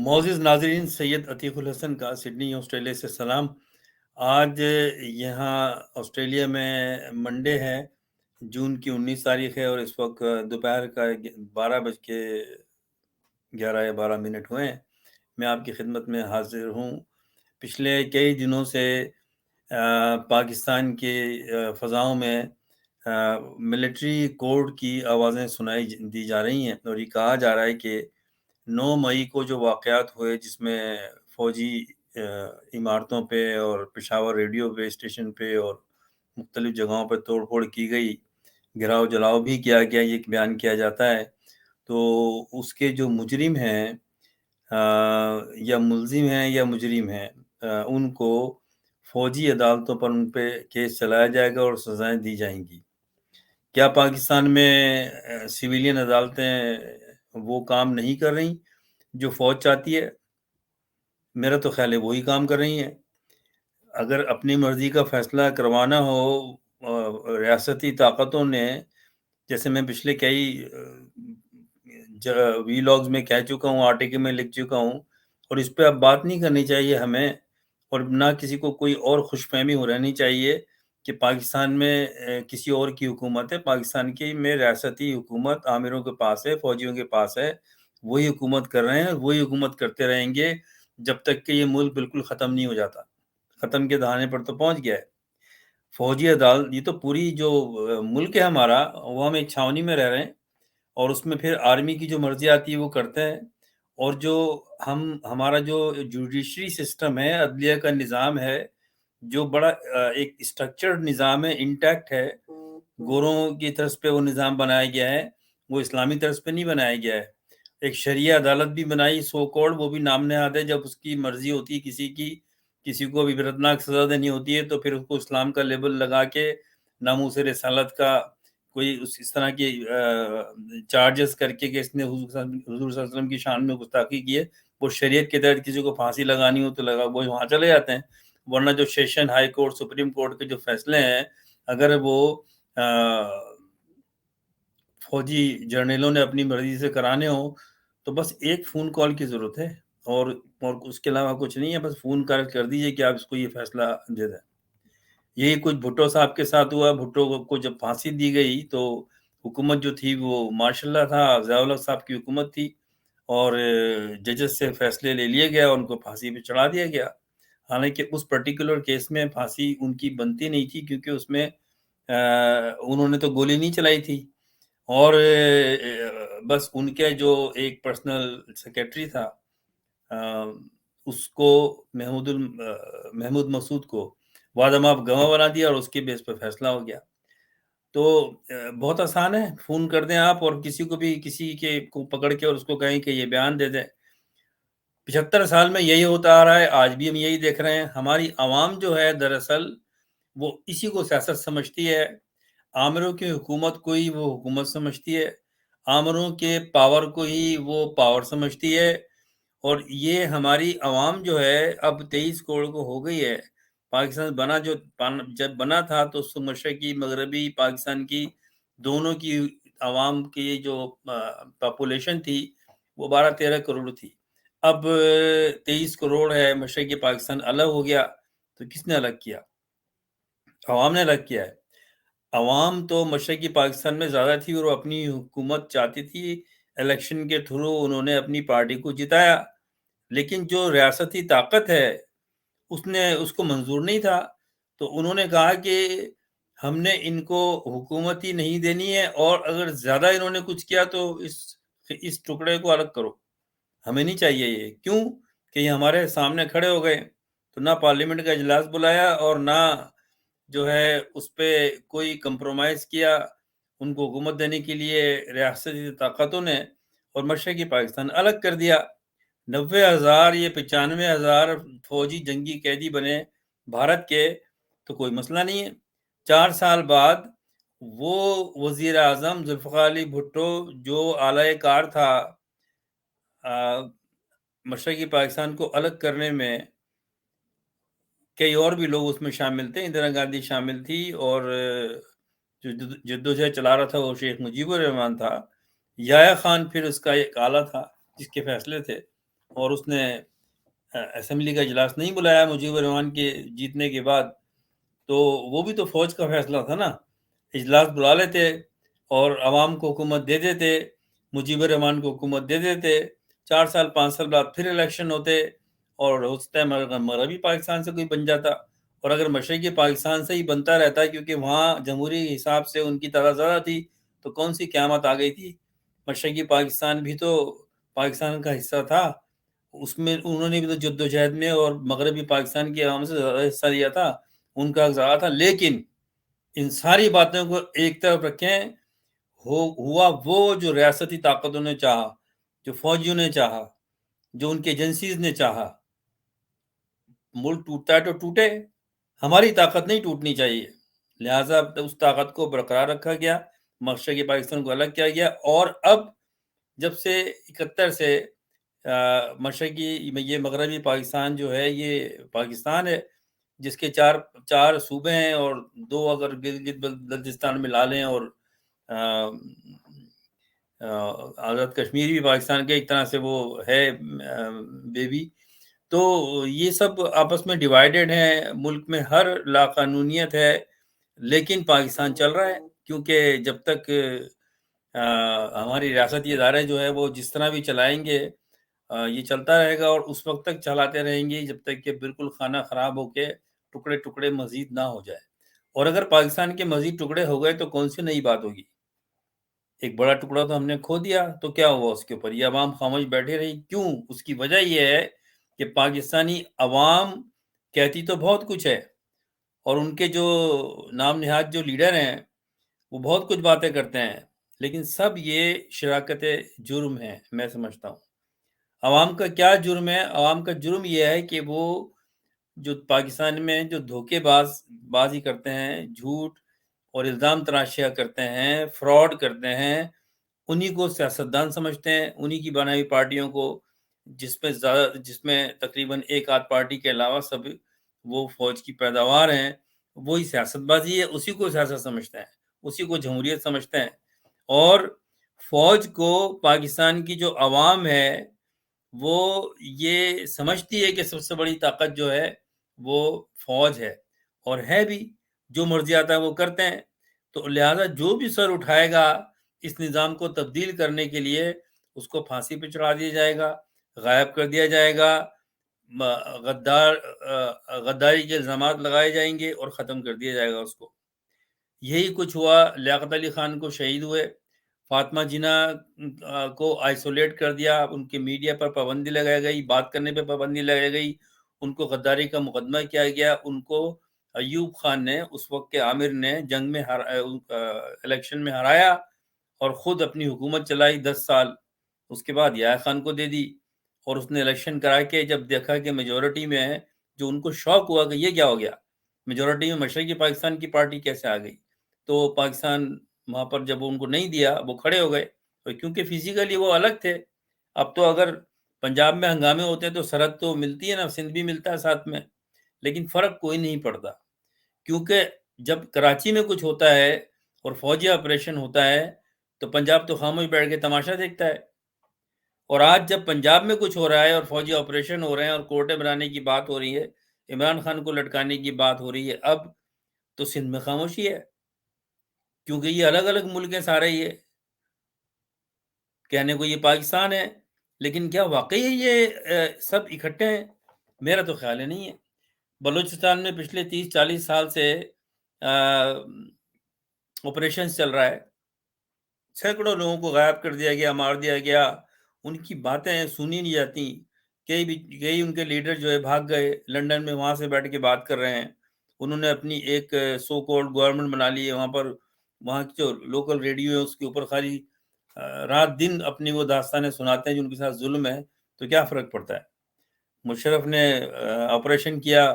معزز ناظرین، سید عتیق الحسن کا سڈنی آسٹریلیا سے سلام۔ آج یہاں آسٹریلیا میں منڈے ہے، جون کی 19 تاریخ ہے، اور اس وقت دوپہر کا 11 یا 12 منٹ ہوئے ہیں۔ میں آپ کی خدمت میں حاضر ہوں۔ پچھلے کئی دنوں سے پاکستان کے فضاؤں میں ملٹری کوڈ کی آوازیں سنائی دی جا رہی ہیں، اور یہ کہا جا رہا ہے کہ 9 مئی کو جو واقعات ہوئے جس میں فوجی عمارتوں پہ اور پشاور ریڈیو پہ اسٹیشن پہ اور مختلف جگہوں پہ توڑ پھوڑ کی گئی، گراؤ جلاؤ بھی کیا گیا، یہ بیان کیا جاتا ہے، تو اس کے جو مجرم ہیں یا ملزم ہیں یا مجرم ہیں، ان کو فوجی عدالتوں پر ان پہ کیس چلایا جائے گا اور سزائیں دی جائیں گی۔ کیا پاکستان میں سویلین عدالتیں وہ کام نہیں کر رہی جو فوج چاہتی ہے؟ میرا تو خیال ہے وہی کام کر رہی ہیں۔ اگر اپنی مرضی کا فیصلہ کروانا ہو ریاستی طاقتوں نے، جیسے میں پچھلے کئی وی لاگز میں کہہ چکا ہوں، آرٹیکل میں لکھ چکا ہوں، اور اس پہ اب بات نہیں کرنی چاہیے ہمیں، اور نہ کسی کو کوئی اور خوش فہمی ہو رہنی چاہیے کہ پاکستان میں کسی اور کی حکومت ہے۔ پاکستان کی میں ریاستی حکومت آمروں کے پاس ہے، فوجیوں کے پاس ہے، وہی حکومت کر رہے ہیں اور وہی حکومت کرتے رہیں گے جب تک کہ یہ ملک بالکل ختم نہیں ہو جاتا۔ ختم کے دہانے پر تو پہنچ گیا ہے۔ فوجی عدالت، یہ تو پوری جو ملک ہے ہمارا، وہ ہم ایک چھاونی میں رہ رہے ہیں، اور اس میں پھر آرمی کی جو مرضی آتی ہے وہ کرتے ہیں، اور جو ہمارا جو جوڈیشری سسٹم ہے، عدلیہ کا نظام ہے، جو بڑا ایک اسٹرکچرڈ نظام ہے، انٹیکٹ ہے، گوروں کی طرف پہ وہ نظام بنایا گیا ہے، وہ اسلامی طرز پہ نہیں بنایا گیا ہے۔ ایک شریعہ عدالت بھی بنائی سو کوڈ، وہ بھی نام نہاد ہے، جب اس کی مرضی ہوتی ہے کسی کو بھی عبرتناک سزا دینی ہوتی ہے تو پھر اس کو اسلام کا لیبل لگا کے ناموس رسالت کا کوئی اس طرح کے چارجز کر کے کہ اس نے حضور صلی اللہ علیہ وسلم کی شان میں گستاخی کی ہے، وہ شریعت کے تحت کسی کو پھانسی لگانی ہو تو وہ وہاں چلے جاتے ہیں۔ ورنہ جو session high court supreme court کے جو فیصلے ہیں، اگر وہ فوجی جرنیلوں نے اپنی مرضی سے کرانے ہوں تو بس ایک فون کال کی ضرورت ہے، اور اس کے علاوہ کچھ نہیں ہے، بس فون کر دیجئے کہ آپ اس کو یہ فیصلہ دے دیں۔ یہی کچھ بھٹو صاحب کے ساتھ ہوا۔ بھٹو کو جب پھانسی دی گئی تو حکومت جو تھی وہ ماشاء اللہ تھا، ضیاء الحق صاحب کی حکومت تھی، اور ججز سے فیصلے لے لیا گیا، ان کو پھانسی پہ چڑھا دیا گیا۔ حالانکہ اس پرٹیکولر کیس میں پھانسی ان کی بنتی نہیں تھی، کیونکہ اس میں انہوں نے تو گولی نہیں چلائی تھی، اور بس ان کے جو ایک پرسنل سیکریٹری تھا، اس کو محمود مسعود کو وعدہ ماف گواہ بنا دیا، اور اس کے بیس پہ فیصلہ ہو گیا۔ تو بہت آسان ہے، فون کر دیں آپ، اور کسی کے کو پکڑ کے اور اس کو کہیں کہ یہ بیان دے دیں۔ 75 سال میں یہی ہوتا آ رہا ہے، آج بھی ہم یہی دیکھ رہے ہیں۔ ہماری عوام جو ہے دراصل وہ اسی کو سیاست سمجھتی ہے، آمروں کی حکومت کو ہی وہ حکومت سمجھتی ہے، آمروں کے پاور کو ہی وہ پاور سمجھتی ہے، اور یہ ہماری عوام جو ہے اب 23 کروڑ کو ہو گئی ہے۔ پاکستان جب بنا تھا تو مشرقی مغربی پاکستان کی دونوں کی عوام کی جو پاپولیشن تھی وہ 12-13 کروڑ تھی۔ اب 23 کروڑ ہے، مشرقی پاکستان الگ ہو گیا، تو کس نے الگ کیا؟ عوام نے الگ کیا ہے۔ عوام تو مشرقی پاکستان میں زیادہ تھی، اور وہ اپنی حکومت چاہتی تھی، الیکشن کے تھرو انہوں نے اپنی پارٹی کو جتایا، لیکن جو ریاستی طاقت ہے اس کو منظور نہیں تھا، تو انہوں نے کہا کہ ہم نے ان کو حکومت ہی نہیں دینی ہے، اور اگر زیادہ انہوں نے کچھ کیا تو اس ٹکڑے کو الگ کرو، ہمیں نہیں چاہیے یہ۔ کیوں کہ یہ ہمارے سامنے کھڑے ہو گئے، تو نہ پارلیمنٹ کا اجلاس بلایا اور نہ جو ہے اس پہ کوئی کمپرومائز کیا ان کو حکومت دینے کے لیے ریاستی طاقتوں نے، اور مشرقی پاکستان الگ کر دیا۔ 90,000 یہ 95,000 فوجی جنگی قیدی بنے بھارت کے، تو کوئی مسئلہ نہیں ہے۔ 4 سال بعد وہ وزیر اعظم ذوالفقار علی بھٹو جو اعلی کار تھا مشرقی پاکستان کو الگ کرنے میں، کئی اور بھی لوگ اس میں شامل تھے، اندرا گاندھی شامل تھی، اور جو جدوجہد چلا رہا تھا وہ شیخ مجیب الرحمان تھا، یحییٰ خان پھر اس کا ایک آلہ تھا جس کے فیصلے تھے، اور اس نے اسمبلی کا اجلاس نہیں بلایا مجیب الرحمان کے جیتنے کے بعد، تو وہ بھی تو فوج کا فیصلہ تھا نا. اجلاس بلا لیتے اور عوام کو حکومت دے دیتے، مجیب الرحمان کو حکومت دے دیتے، 4 سال 5 سال بعد پھر الیکشن ہوتے، اور اس ٹائم مغربی پاکستان سے کوئی بن جاتا. اور اگر مشرقی پاکستان سے ہی بنتا رہتا، کیونکہ وہاں جمہوری حساب سے ان کی تعداد زیادہ تھی، تو کون سی قیامت آ گئی تھی. مشرقی پاکستان بھی تو پاکستان کا حصہ تھا، اس میں انہوں نے بھی تو جد و جہد میں اور مغربی پاکستان کی عوام سے زیادہ حصہ لیا تھا، ان کا زیادہ تھا. لیکن ان ساری باتوں کو ایک طرف رکھیں، ہوا وہ جو ریاستی طاقتوں نے چاہا، جو فوجیوں نے چاہا، جو ان کے ایجنسیز نے چاہا. ملک ٹوٹتا ہے تو ٹوٹے، ہماری طاقت نہیں ٹوٹنی چاہیے، لہٰذا اس طاقت کو برقرار رکھا گیا، مشرقی پاکستان کو الگ کیا گیا. اور اب جب سے 71 سے مشرقی یہ مغربی پاکستان جو ہے یہ پاکستان ہے، جس کے چار صوبے ہیں، اور 2 اگر گلگت بلتستان میں لا لیں، اور آزاد کشمیر بھی پاکستان کے ایک طرح سے وہ ہے بیبی. تو یہ سب آپس میں ڈیوائیڈڈ ہیں، ملک میں ہر لاقانونیت ہے، لیکن پاکستان چل رہا ہے. کیونکہ جب تک ہماری ریاستی ادارے جو ہے وہ جس طرح بھی چلائیں گے، یہ چلتا رہے گا، اور اس وقت تک چلاتے رہیں گے جب تک کہ بالکل خانہ خراب ہو کے ٹکڑے ٹکڑے مزید نہ ہو جائے. اور اگر پاکستان کے مزید ٹکڑے ہو گئے تو کون سی نئی بات ہوگی؟ ایک بڑا ٹکڑا تو ہم نے کھو دیا، تو کیا ہوا اس کے اوپر؟ یہ عوام خاموش بیٹھے رہی. کیوں؟ اس کی وجہ یہ ہے کہ پاکستانی عوام کہتی تو بہت کچھ ہے، اور ان کے جو نام نہاد جو لیڈر ہیں وہ بہت کچھ باتیں کرتے ہیں، لیکن سب یہ شراکت جرم ہے. میں سمجھتا ہوں عوام کا کیا جرم ہے؟ عوام کا جرم یہ ہے کہ وہ جو پاکستان میں جو دھوکے بازی کرتے ہیں، جھوٹ اور الزام تراشیاں کرتے ہیں، فراڈ کرتے ہیں، انہی کو سیاستدان سمجھتے ہیں، انہی کی بنائی ہوئی پارٹیوں کو، جس میں تقریباً ایک آدھ پارٹی کے علاوہ سب وہ فوج کی پیداوار ہیں. وہی سیاست بازی ہے، اسی کو سیاست سمجھتے ہیں، اسی کو جمہوریت سمجھتے ہیں. اور فوج کو پاکستان کی جو عوام ہے وہ یہ سمجھتی ہے کہ سب سے بڑی طاقت جو ہے وہ فوج ہے، اور ہے بھی. جو مرضی آتا ہے وہ کرتے ہیں. تو لہٰذا جو بھی سر اٹھائے گا اس نظام کو تبدیل کرنے کے لیے، اس کو پھانسی پہ چڑھا دیا جائے گا، غائب کر دیا جائے گا، غداری کے الزامات لگائے جائیں گے اور ختم کر دیا جائے گا اس کو. یہی کچھ ہوا. لیاقت علی خان کو شہید ہوئے، فاطمہ جناح کو آئسولیٹ کر دیا، ان کے میڈیا پر پابندی لگائی گئی، بات کرنے پہ پابندی لگائی گئی، ان کو غداری کا مقدمہ کیا گیا. ان کو ایوب خان نے، اس وقت کے عامر نے، جنگ میں الیکشن میں ہرایا اور خود اپنی حکومت چلائی 10 سال. اس کے بعد یحییٰ خان کو دے دی، اور اس نے الیکشن کرا کے جب دیکھا کہ میجورٹی میں ہے، جو ان کو شوق ہوا کہ یہ کیا ہو گیا، میجورٹی میں مشرقی پاکستان کی پارٹی کیسے آ گئی. تو پاکستان وہاں پر جب ان کو نہیں دیا، وہ کھڑے ہو گئے، کیونکہ فزیکلی وہ الگ تھے. اب تو اگر پنجاب میں ہنگامے ہوتے ہیں تو سرحد تو ملتی ہے نا، سندھ بھی ملتا ہے ساتھ میں، لیکن فرق کوئی نہیں پڑتا. کیونکہ جب کراچی میں کچھ ہوتا ہے اور فوجی آپریشن ہوتا ہے تو پنجاب تو خاموش بیٹھ کے تماشا دیکھتا ہے. اور آج جب پنجاب میں کچھ ہو رہا ہے اور فوجی آپریشن ہو رہے ہیں اور کورٹیں بنانے کی بات ہو رہی ہے، عمران خان کو لٹکانے کی بات ہو رہی ہے، اب تو سندھ میں خاموشی ہے، کیونکہ یہ الگ الگ ملک ہیں سارے. یہ کہنے کو یہ پاکستان ہے، لیکن کیا واقعی یہ سب اکٹھے ہیں؟ میرا تو خیال ہے نہیں ہے. بلوچستان میں پچھلے 30-40 سال سے آپریشن چل رہا ہے، سینکڑوں لوگوں کو غائب کر دیا گیا، مار دیا گیا، ان کی باتیں سنی نہیں جاتی. کئی ان کے لیڈر جو ہے بھاگ گئے لنڈن میں، وہاں سے بیٹھ کے بات کر رہے ہیں. انہوں نے اپنی ایک سو کالڈ گورنمنٹ بنا لی ہے وہاں پر. وہاں کی جو لوکل ریڈیو ہے اس کے اوپر خالی رات دن اپنی وہ داستانیں سناتے ہیں جو ان کے ساتھ ظلم ہے. تو کیا فرق پڑتا ہے؟ مشرف نے آپریشن کیا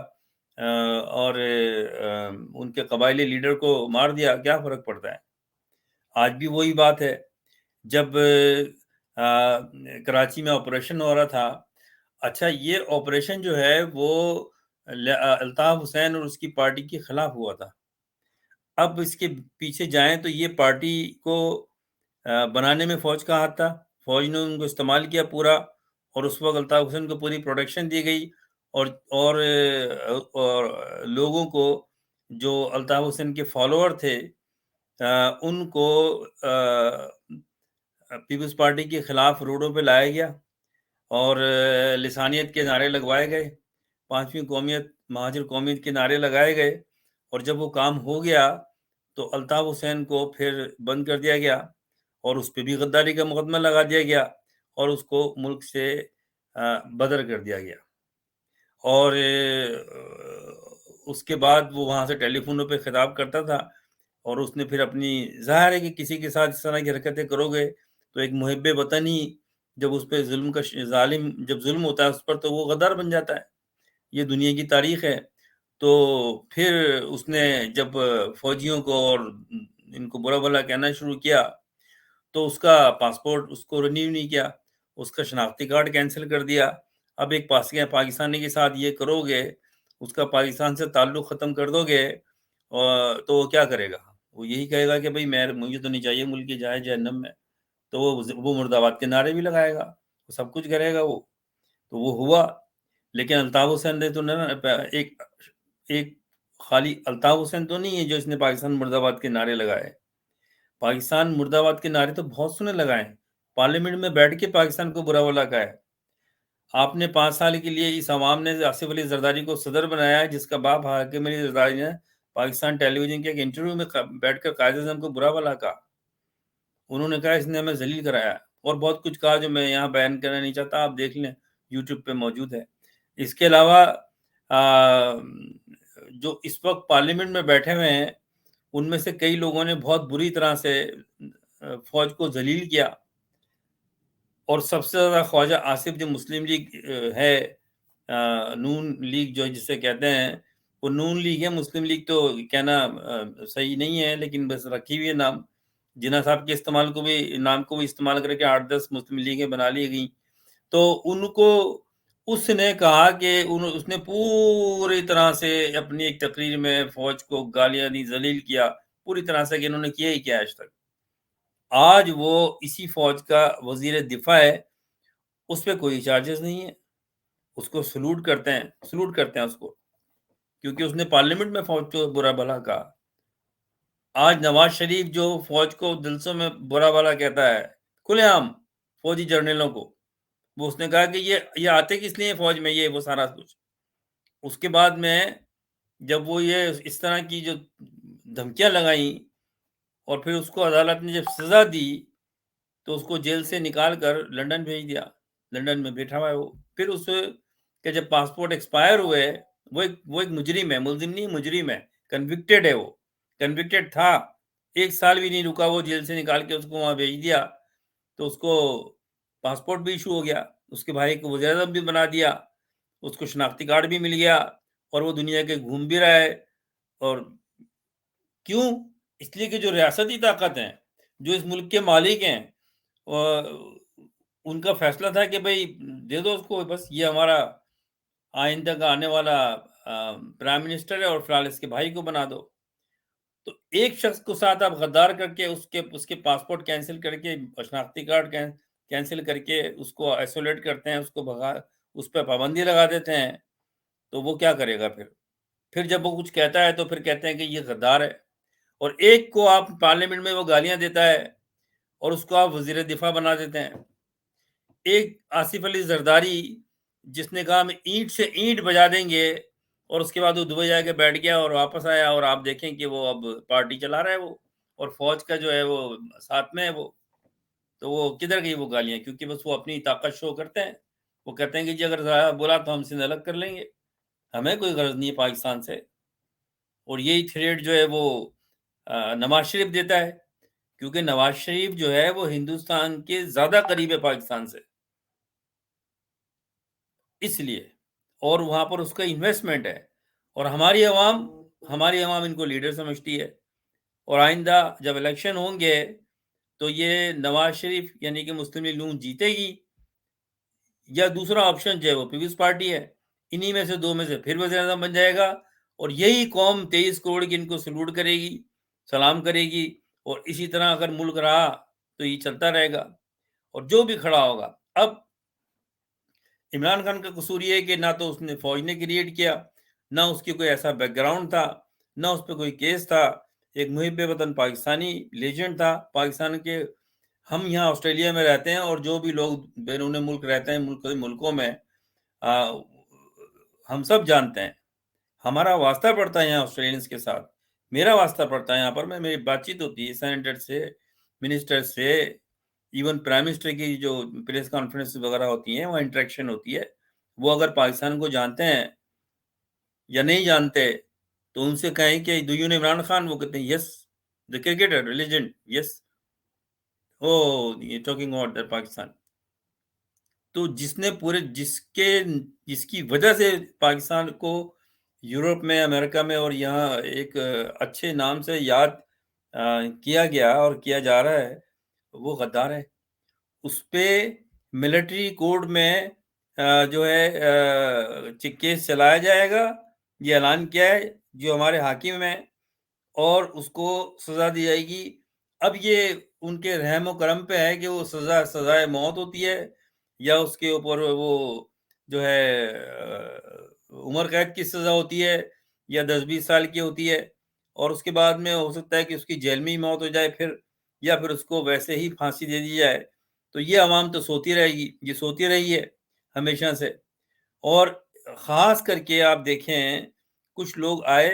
اور ان کے قبائلی لیڈر کو مار دیا، کیا فرق پڑتا ہے؟ آج بھی وہی بات ہے. جب کراچی میں آپریشن ہو رہا تھا، اچھا یہ آپریشن جو ہے وہ الطاف حسین اور اس کی پارٹی کے خلاف ہوا تھا. اب اس کے پیچھے جائیں تو یہ پارٹی کو بنانے میں فوج کا ہاتھ تھا، فوج نے ان کو استعمال کیا پورا، اور اس وقت الطاف حسین کو پوری پروٹیکشن دی گئی، اور اور لوگوں کو جو الطاف حسین کے فالوور تھے ان کو پیپلز پارٹی کے خلاف روڈوں پہ لایا گیا، اور لسانیت کے نعرے لگوائے گئے، پانچویں قومیت، مہاجر قومیت کے نعرے لگائے گئے، اور جب وہ کام ہو گیا تو الطاف حسین کو پھر بند کر دیا گیا، اور اس پہ بھی غداری کا مقدمہ لگا دیا گیا، اور اس کو ملک سے بدر کر دیا گیا، اور اس کے بعد وہ وہاں سے ٹیلی فونوں پہ خطاب کرتا تھا، اور اس نے پھر اپنی، ظاہر ہے کہ کسی کے ساتھ اس طرح کی حرکتیں کرو گے تو ایک محب وطن ہی جب اس پہ ظلم کا ظالم جب ظلم ہوتا ہے اس پر تو وہ غدار بن جاتا ہے، یہ دنیا کی تاریخ ہے۔ تو پھر اس نے جب فوجیوں کو اور ان کو برا بھلا کہنا شروع کیا تو اس کا پاسپورٹ اس کو رینیو نہیں کیا، اس کا شناختی کارڈ کینسل کر دیا۔ اب ایک پاکستانی کے ساتھ یہ کرو گے، اس کا پاکستان سے تعلق ختم کر دو گے، تو وہ کیا کرے گا؟ وہ یہی کہے گا کہ بھئی مجھے تو نہیں چاہیے ملک کی جائے جہنم میں، تو وہ مرد آباد کے نعرے بھی لگائے گا، وہ سب کچھ کرے گا وہ، تو وہ ہوا۔ لیکن الطاف حسین نے تو ایک خالی الطاف حسین تو نہیں ہے جو اس نے پاکستان مرد آباد کے نعرے لگائے، پاکستان مرد آباد کے نعرے تو بہت سنے لگائے ہیں، پارلیمنٹ میں بیٹھ کے پاکستان کو برا بھلا کہا ہے۔ آپ نے 5 سال کے لیے اس عوام نے آصف علی زرداری کو صدر بنایا ہے، جس کا باپ حاکم علی زرداری نے پاکستان ٹیلی ویژن کے ایک انٹرویو میں بیٹھ کر قائد اعظم کو برا بھلا کہا، انہوں نے کہا اس نے ہمیں ذلیل کرایا، اور بہت کچھ کہا جو میں یہاں بیان کرنا نہیں چاہتا، آپ دیکھ لیں یوٹیوب پہ موجود ہے۔ اس کے علاوہ جو اس وقت پارلیمنٹ میں بیٹھے ہوئے ہیں ان میں سے کئی لوگوں نے بہت بری طرح سے فوج کو ذلیل کیا، اور سب سے زیادہ خواجہ آصف جو مسلم لیگ ہے، نون لیگ جو جسے کہتے ہیں، وہ نون لیگ ہے، مسلم لیگ تو کہنا صحیح نہیں ہے، لیکن بس رکھی ہوئی ہے نام، جناح صاحب کے نام کو بھی استعمال کر کے 8-10 مسلم لیگیں بنا لی گئیں، تو ان کو اس نے کہا کہ اس نے پوری طرح سے اپنی ایک تقریر میں فوج کو گالیاں دی، ذلیل کیا پوری طرح سے، کہ انہوں نے کیا ہی کیا آج تک۔ آج وہ اسی فوج کا وزیر دفاع ہے، اس پہ کوئی چارجز نہیں ہے، اس کو سلوٹ کرتے ہیں اس کو، کیونکہ اس نے پارلیمنٹ میں فوج کو برا بھلا کہا۔ آج نواز شریف جو فوج کو دلسوں میں برا بھلا کہتا ہے کھلے عام فوجی جرنیلوں کو، وہ اس نے کہا کہ یہ آتے کس لیے فوج میں، یہ وہ سارا کچھ۔ اس کے بعد میں جب وہ یہ اس طرح کی جو دھمکیاں لگائیں اور پھر اس کو عدالت نے جب سزا دی تو اس کو جیل سے نکال کر لنڈن بھیج دیا، لنڈن میں بیٹھا ہوا ہے وہ۔ پھر اس کے جب پاسپورٹ ایکسپائر ہوئے، وہ ایک مجرم ہے، ملزم نہیں، مجرم ہے، کنوکٹڈ ہے، وہ کنوکٹڈ تھا، 1 سال بھی نہیں رکا، وہ جیل سے نکال کے اس کو وہاں بھیج دیا، تو اس کو پاسپورٹ بھی ایشو ہو گیا، اس کے بھائی کو وزیر اعظم بھی بنا دیا، اس کو شناختی کارڈ بھی مل گیا، اور وہ دنیا کے گھوم بھی رہا ہے۔ اور کیوں؟ اس لیے کہ جو ریاستی طاقت ہیں، جو اس ملک کے مالک ہیں، ان کا فیصلہ تھا کہ بھئی دے دو اس کو، بس یہ ہمارا آئندہ کا آنے والا پرائم منسٹر ہے، اور فی الحال اس کے بھائی کو بنا دو۔ تو ایک شخص کو ساتھ آپ غدار کر کے اس کے پاسپورٹ کینسل کر کے، شناختی کارڈ کینسل کر کے اس کو آئسولیٹ کرتے ہیں، اس کو اس پہ پابندی لگا دیتے ہیں، تو وہ کیا کرے گا پھر جب وہ کچھ کہتا ہے تو پھر کہتے ہیں کہ یہ غدار ہے۔ اور ایک کو آپ پارلیمنٹ میں وہ گالیاں دیتا ہے اور اس کو آپ وزیر دفاع بنا دیتے ہیں۔ ایک آصف علی زرداری جس نے کہا ہم اینٹ سے اینٹ بجا دیں گے، اور اس کے بعد وہ دبئی جا کے بیٹھ گیا اور واپس آیا، اور آپ دیکھیں کہ وہ اب پارٹی چلا رہا ہے وہ، اور فوج کا جو ہے وہ ساتھ میں ہے وہ، تو وہ کدھر گئی وہ گالیاں؟ کیونکہ بس وہ اپنی طاقت شو کرتے ہیں، وہ کہتے ہیں کہ جی اگر بولا تو ہم سندھ الگ کر لیں گے، ہمیں کوئی غرض نہیں ہے پاکستان سے۔ اور یہی تھریٹ جو ہے وہ نواز شریف دیتا ہے، کیونکہ نواز شریف جو ہے وہ ہندوستان کے زیادہ قریب ہے پاکستان سے، اس لیے، اور وہاں پر اس کا انویسٹمنٹ ہے، اور ہماری عوام ان کو لیڈر سمجھتی ہے، اور آئندہ جب الیکشن ہوں گے تو یہ نواز شریف یعنی کہ مسلم لیگ نون جیتے گی، یا دوسرا آپشن جو ہے وہ پیپلز پارٹی ہے، انہی میں سے دو میں سے پھر وزیر اعظم بن جائے گا، اور یہی قوم 23 کروڑ کی ان کو سلوٹ کرے گی، سلام کرے گی، اور اسی طرح اگر ملک رہا تو یہ چلتا رہے گا، اور جو بھی کھڑا ہوگا۔ اب عمران خان کا قصور یہ ہے کہ نہ تو اس نے فوج نے کریٹ کیا، نہ اس کی کوئی ایسا بیک گراؤنڈ تھا، نہ اس پہ کوئی کیس تھا، ایک محب وطن پاکستانی لیجنڈ تھا پاکستان کے۔ ہم یہاں آسٹریلیا میں رہتے ہیں، اور جو بھی لوگ بیرون ملک رہتے ہیں ملکوں میں، ہم سب جانتے ہیں ہمارا واسطہ پڑتا ہے یہاں آسٹریلینس کے ساتھ، میرا واسطہ پڑتا ہے یہاں پر، میری بات چیت ہوتی ہے سینیٹر سے، منسٹر سے، ایون پرائم منسٹر کی جو پریس کانفرنس وغیرہ ہوتی ہیں وہاں انٹریکشن ہوتی ہے۔ وہ اگر پاکستان کو جانتے ہیں یا نہیں جانتے تو ان سے کہیں کہ do you know Imran Khan, وہ کہتے ہیں yes, the cricketer legend, yes, oh talking about Pakistan. تو جس کی وجہ سے پاکستان کو یورپ میں، امریکہ میں اور یہاں ایک اچھے نام سے یاد کیا گیا اور کیا جا رہا ہے، وہ غدار ہے۔ اس پہ ملٹری کورٹ میں جو ہے کیس چلایا جائے گا، یہ اعلان کیا ہے جو ہمارے حاکم ہیں، اور اس کو سزا دی جائے گی۔ اب یہ ان کے رحم و کرم پہ ہے کہ وہ سزائے موت ہوتی ہے، یا اس کے اوپر وہ جو ہے عمر قید کی سزا ہوتی ہے، یا 10-20 سال کی ہوتی ہے، اور اس کے بعد میں ہو سکتا ہے کہ اس کی جیل میں ہی موت ہو جائے پھر، یا پھر اس کو ویسے ہی پھانسی دے دی جائے۔ تو یہ عوام تو سوتی رہے گی، یہ سوتی رہی ہے ہمیشہ سے۔ اور خاص کر کے آپ دیکھیں کچھ لوگ آئے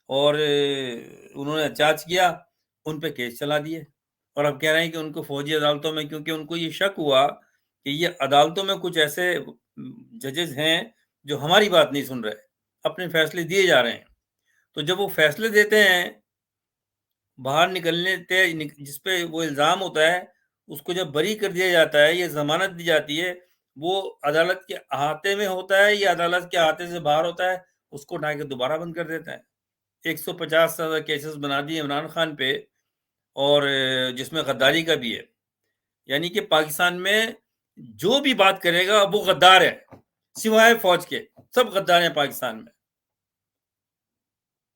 اور انہوں نے احتجاج کیا، ان پہ کیس چلا دیے، اور اب کہہ رہے ہیں کہ ان کو فوجی عدالتوں میں، کیونکہ ان کو یہ شک ہوا کہ یہ عدالتوں میں کچھ ایسے ججز ہیں جو ہماری بات نہیں سن رہے، اپنے فیصلے دیے جا رہے ہیں۔ تو جب وہ فیصلے دیتے ہیں باہر نکلنے جس پہ وہ الزام ہوتا ہے، اس کو جب بری کر دیا جاتا ہے، یہ ضمانت دی جاتی ہے، وہ عدالت کے احاطے میں ہوتا ہے یا عدالت کے احاطے سے باہر ہوتا ہے، اس کو اٹھا کے دوبارہ بند کر دیتا ہے۔ 150 سے زیادہ کیسز بنا دیے عمران خان پہ، اور جس میں غداری کا بھی ہے، یعنی کہ پاکستان میں جو بھی بات کرے گا وہ غدار ہے، سوائے فوج کے سب غدار ہیں پاکستان میں۔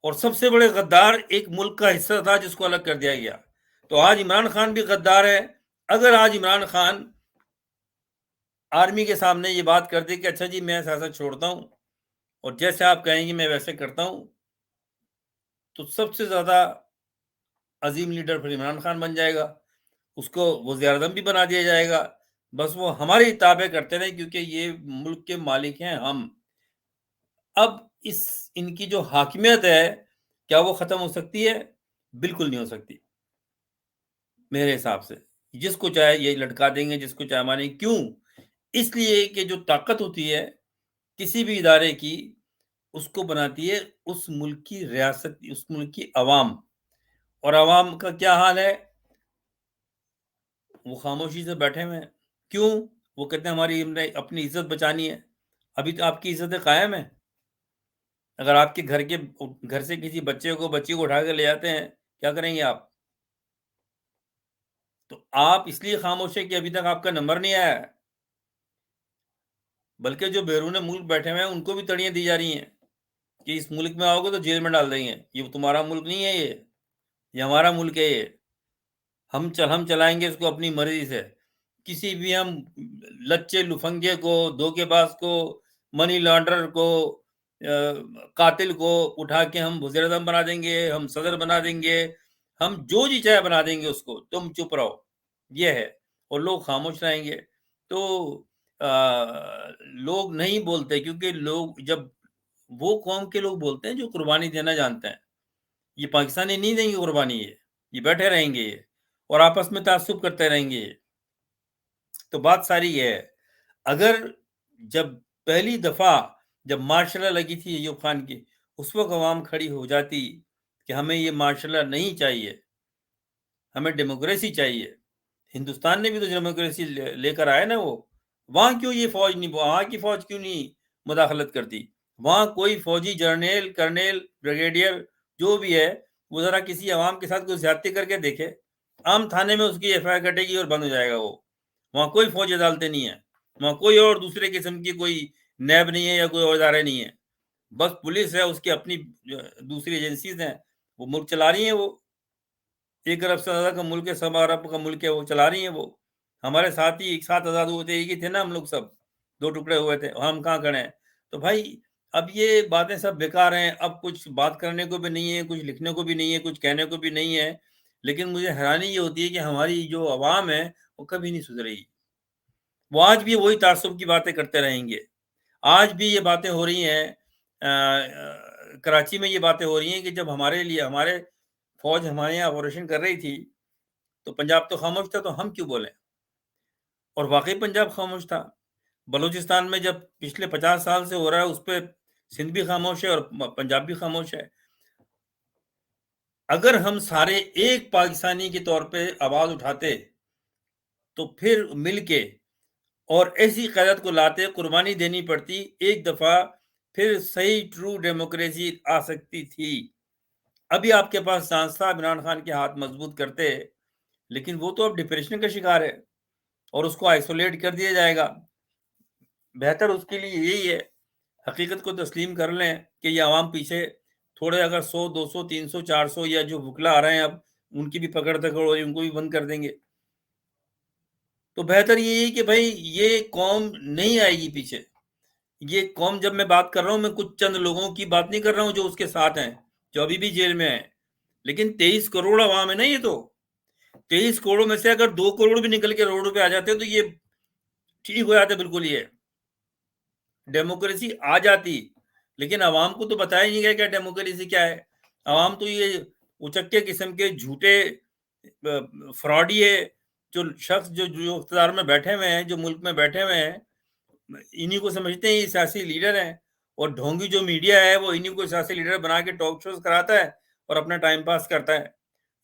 اور سب سے بڑے غدار ایک ملک کا حصہ تھا جس کو الگ کر دیا گیا۔ تو آج عمران خان بھی غدار ہے۔ اگر آج عمران خان آرمی کے سامنے یہ بات کر دے کہ اچھا جی میں سیاست چھوڑتا ہوں اور جیسے آپ کہیں گے میں ویسے کرتا ہوں، تو سب سے زیادہ عظیم لیڈر پھر عمران خان بن جائے گا، اس کو وزیر اعظم بھی بنا دیا جائے گا۔ بس وہ ہماری تابع کرتے رہیں، کیونکہ یہ ملک کے مالک ہیں ہم۔ اب ان کی جو حاکمیت ہے کیا وہ ختم ہو سکتی ہے؟ بالکل نہیں ہو سکتی میرے حساب سے۔ جس کو چاہے یہ لٹکا دیں گے، جس کو چاہے مانیں گے۔ کیوں؟ اس لیے کہ جو طاقت ہوتی ہے کسی بھی ادارے کی، اس کو بناتی ہے اس ملک کی ریاست، اس ملک کی عوام۔ اور عوام کا کیا حال ہے؟ وہ خاموشی سے بیٹھے ہوئے ہیں۔ کیوں؟ وہ کہتے ہیں ہماری اپنی عزت بچانی ہے۔ ابھی تو آپ کی عزتیں قائم ہیں۔ اگر آپ کے گھر سے کسی بچی کو اٹھا کے لے جاتے ہیں، کیا کریں گے آپ؟ تو آپ اس لیے خاموش ہیں کہ ابھی تک آپ کا نمبر نہیں آیا ہے، بلکہ جو بیرون ملک بیٹھے ہوئے ہیں ان کو بھی تڑیاں دی جا رہی ہیں کہ اس ملک میں آؤ گے تو جیل میں ڈال دیں گے، یہ تمہارا ملک نہیں ہے، یہ ہمارا ملک ہے، یہ ہم چلائیں گے اس کو اپنی مرضی سے۔ کسی بھی ہم لچے لفنگے کو، دھوکے باز کو، منی لانڈرر کو، قاتل کو اٹھا کے ہم وزیر اعظم بنا دیں گے، ہم صدر بنا دیں گے، ہم جو جی چاہے بنا دیں گے اس کو، تم چپ رہو، یہ ہے۔ اور لوگ خاموش رہیں گے۔ تو لوگ نہیں بولتے، کیونکہ لوگ جب وہ قوم کے لوگ بولتے ہیں جو قربانی دینا جانتے ہیں، یہ پاکستانی نہیں دیں گے قربانی، یہ بیٹھے رہیں گے اور آپس میں تعصب کرتے رہیں گے۔ تو بات ساری یہ ہے، اگر جب پہلی دفعہ جب مارشل لا لگی تھی ایوب خان کی، اس وقت عوام کھڑی ہو جاتی کہ ہمیں یہ مارشل لا نہیں چاہیے، ہمیں ڈیموکریسی چاہیے۔ ہندوستان نے بھی تو ڈیموکریسی لے کر آئے نا، وہ وہاں کیوں یہ فوج نہیں، وہاں کی فوج کیوں نہیں مداخلت کرتی؟ وہاں کوئی فوجی جرنیل، کرنیل، بریگیڈیئر جو بھی ہے، وہ ذرا کسی عوام کے ساتھ کوئی زیادتی کر کے دیکھے، عام تھانے میں اس کی ایف آئی آر کٹے گی اور بند ہو جائے گا وہ۔ وہاں کوئی فوجی عدالتیں نہیں ہیں، وہاں کوئی اور دوسرے قسم کی کوئی نیب نہیں ہے یا کوئی اور ادارے نہیں ہیں، بس پولیس ہے، اس کی اپنی دوسری ایجنسیز ہیں، وہ ملک چلا رہی ہیں۔ وہ 1 ارب سے زیادہ کا ملک ہے، 100 ارب کا ملک ہے، وہ چلا رہی ہیں۔ وہ ہمارے ساتھ ہی ایک ساتھ آزاد ہوتے ہی تھے نا ہم لوگ سب، 2 ٹکڑے ہوئے تھے، ہم کہاں کھڑے ہیں؟ تو بھائی اب یہ باتیں سب بیکار ہیں، اب کچھ بات کرنے کو بھی نہیں ہے، کچھ لکھنے کو بھی نہیں ہے، کچھ کہنے کو بھی نہیں ہے، لیکن مجھے حیرانی یہ ہوتی ہے کہ ہماری جو عوام ہے وہ کبھی نہیں سدھرے گی، وہ آج بھی وہی تعصب کی باتیں کرتے رہیں گے۔ آج بھی یہ باتیں ہو رہی ہیں، کراچی میں یہ باتیں ہو رہی ہیں کہ جب ہمارے فوج ہمارے یہاں آپریشن کر رہی تھی تو پنجاب تو خاموش تھا، تو ہم کیوں بولیں؟ اور واقعی پنجاب خاموش تھا۔ بلوچستان میں جب پچھلے 50 سال سے ہو رہا ہے، اس پہ سندھ بھی خاموش ہے اور پنجاب بھی خاموش ہے۔ اگر ہم سارے ایک پاکستانی کے طور پہ آواز اٹھاتے تو پھر مل کے اور ایسی قیادت کو لاتے، قربانی دینی پڑتی، ایک دفعہ پھر صحیح ٹرو ڈیموکریسی آ سکتی تھی۔ ابھی آپ کے پاس چانس تھا عمران خان کے ہاتھ مضبوط کرتے، لیکن وہ تو اب ڈپریشن کا شکار ہے اور اس کو آئسولیٹ کر دیا جائے گا۔ بہتر اس کے لیے یہی ہے، حقیقت کو تسلیم کر لیں کہ یہ عوام پیچھے تھوڑے، اگر 100 200 300 400 یا جو وکلا آ رہے ہیں اب ان کی بھی پکڑ دکڑ ہو رہی، ان کو بھی بند کر دیں گے۔ تو بہتر یہی ہے کہ بھائی یہ قوم نہیں آئے گی پیچھے۔ یہ قوم، جب میں بات کر رہا ہوں، میں کچھ چند لوگوں کی بات نہیں کر رہا ہوں جو اس کے ساتھ ہیں، جو ابھی بھی جیل میں ہیں، لیکن 23 کروڑ عوام ہے نا۔ یہ تو 23 کروڑوں میں سے اگر 2 کروڑ بھی نکل کے روڈ پہ آ جاتے تو یہ ٹھیک ہو جاتے، بالکل یہ ڈیموکریسی آ جاتی۔ لیکن عوام کو تو بتایا نہیں گیا کہ ڈیموکریسی کیا ہے۔ عوام تو یہ اچکے قسم کے جھوٹے فراڈی ہے، جو شخص جو اقتدار میں بیٹھے ہوئے ہیں، جو ملک میں بیٹھے ہوئے ہیں، انہی کو سمجھتے ہیں یہ سیاسی لیڈر ہیں، اور ڈھونگی جو میڈیا ہے وہ انہی کو سیاسی لیڈر بنا کے ٹاک شوز کراتا ہے اور اپنا ٹائم پاس کرتا ہے۔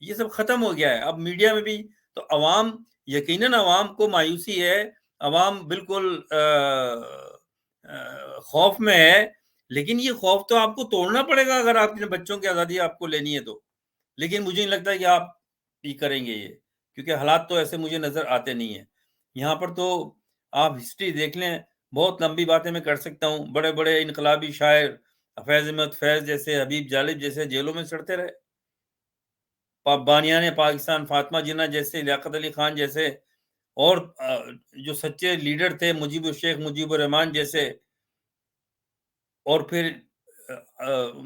یہ سب ختم ہو گیا ہے اب میڈیا میں بھی۔ تو عوام، یقیناً عوام کو مایوسی ہے، عوام بالکل خوف میں ہے، لیکن یہ خوف تو آپ کو توڑنا پڑے گا اگر آپ اپنے بچوں کی آزادی آپ کو لینی ہے تو۔ لیکن مجھے نہیں لگتا کہ آپ بھی کریں گے یہ، کیونکہ حالات تو ایسے مجھے نظر آتے نہیں ہیں یہاں پر۔ تو آپ ہسٹری دیکھ لیں، بہت لمبی باتیں میں کر سکتا ہوں، بڑے بڑے انقلابی شاعر فیض احمد فیض جیسے، حبیب جالب جیسے جیلوں میں سڑتے رہے، بانیان پاکستان فاطمہ جناح جیسے، لیاقت علی خان جیسے، اور جو سچے لیڈر تھے مجیب الشیخ، مجیب الرحمان جیسے، اور پھر